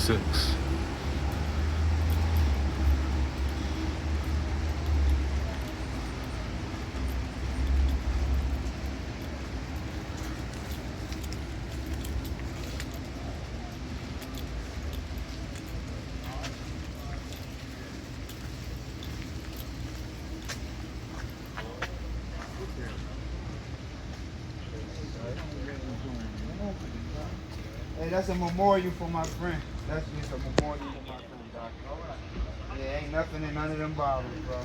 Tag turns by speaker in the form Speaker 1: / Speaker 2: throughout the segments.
Speaker 1: 6.
Speaker 2: Hey, that's a memorial for my friend. That's just a memorial for my friend, Doc. Yeah, ain't nothing in none of them bottles, bro.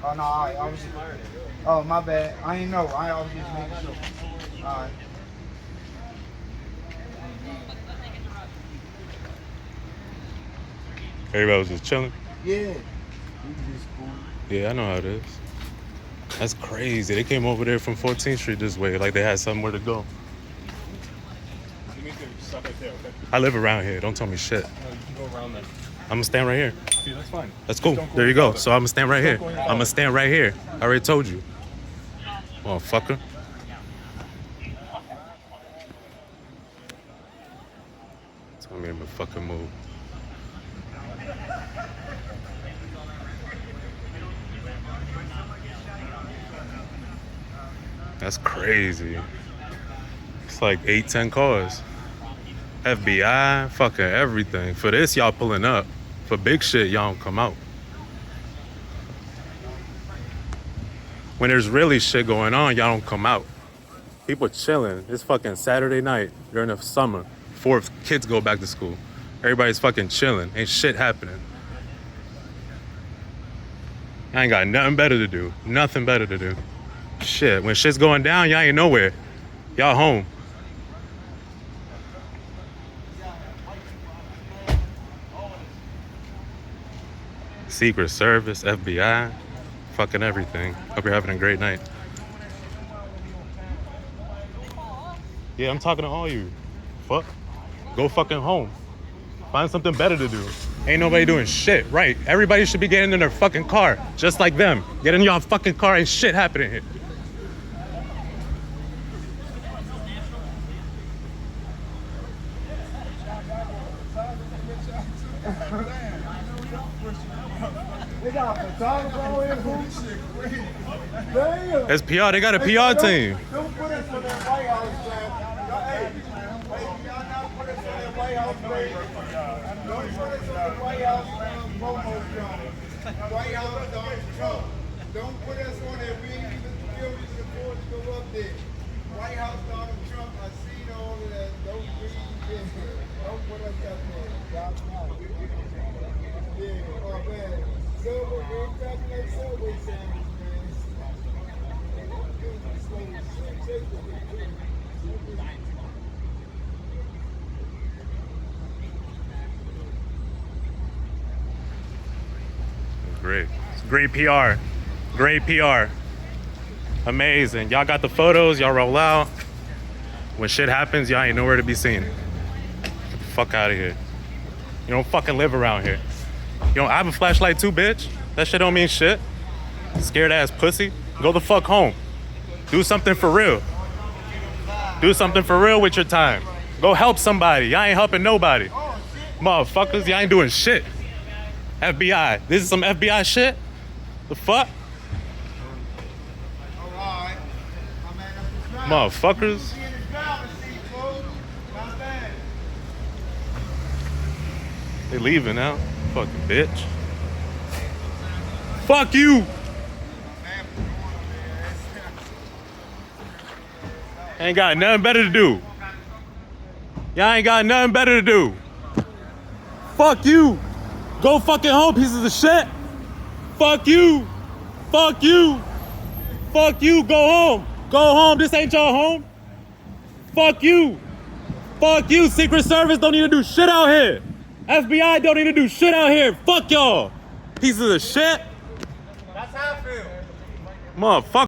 Speaker 2: Oh, no, I was just... Oh, my bad. I ain't know. I was just making sure. All right.
Speaker 1: Everybody was just chilling.
Speaker 2: Yeah. Cool.
Speaker 1: Yeah, I know how it is. That's crazy. They came over there from 14th Street this way, like they had somewhere to go.
Speaker 3: You need to stop right there, okay?
Speaker 1: I live around here. Don't tell me shit.
Speaker 3: No, you can go around there.
Speaker 1: I'm gonna stand right here.
Speaker 3: See, that's fine.
Speaker 1: That's cool.
Speaker 3: Don't go
Speaker 1: There you go.
Speaker 3: farther.
Speaker 1: So I'm gonna stand right here.
Speaker 3: Don't go any
Speaker 1: I'm gonna
Speaker 3: farther.
Speaker 1: stand right here. I already told you. Motherfucker. Tell me to fucking move. That's crazy. It's like 8-10 cars. FBI, fucking everything. For this, y'all pulling up. For big shit, y'all don't come out. When there's really shit going on, y'all don't come out. People chilling. It's fucking Saturday night during the summer before kids go back to school. Everybody's fucking chilling. Ain't shit happening. I ain't got nothing better to do. Nothing better to do. Shit, when shit's going down, y'all ain't nowhere. Y'all home. Secret Service, FBI, fucking everything. Hope you're having a great night. Yeah, I'm talking to all you. Fuck. Go fucking home. Find something better to do. Ain't nobody doing shit, right? Everybody should be getting in their fucking car, just like them. Get in your fucking car, ain't shit happening here.
Speaker 2: They got a photographer over here, who? Damn.
Speaker 1: It's PR, they got a PR team.
Speaker 2: Don't put us on that White House, hey, y'all not put us on that White House, baby. Don't put us on the White House, Momo Trump. White House, Donald Trump. Don't put us on there. We ain't even feel we can afford to go up there. White House, Donald Trump. I seen all of that. Don't put us up there. Yeah, oh man. Subway, we're cracking that Subway sandwich, man.
Speaker 1: Great. It's great PR. Great PR. Amazing. Y'all got the photos, y'all roll out. When shit happens, y'all ain't nowhere to be seen. Get the fuck out of here. You don't fucking live around here. You don't I have a flashlight too, bitch. That shit don't mean shit. Scared ass pussy. Go the fuck home. Do something for real. Do something for real with your time. Go help somebody. Y'all ain't helping nobody. Motherfuckers, y'all ain't doing shit. FBI. This is some FBI shit? The fuck? Motherfuckers. They leaving now. Fucking bitch. Fuck you! Ain't got nothing better to do. Y'all ain't got nothing better to do. Fuck you! Go fucking home, pieces of shit! Fuck you! Fuck you! Fuck you! Go home! Go home! This ain't your home! Fuck you! Fuck you! Secret Service don't need to do shit out here! FBI don't need to do shit out here! Fuck y'all! Pieces of shit! That's how I feel. Motherfucker.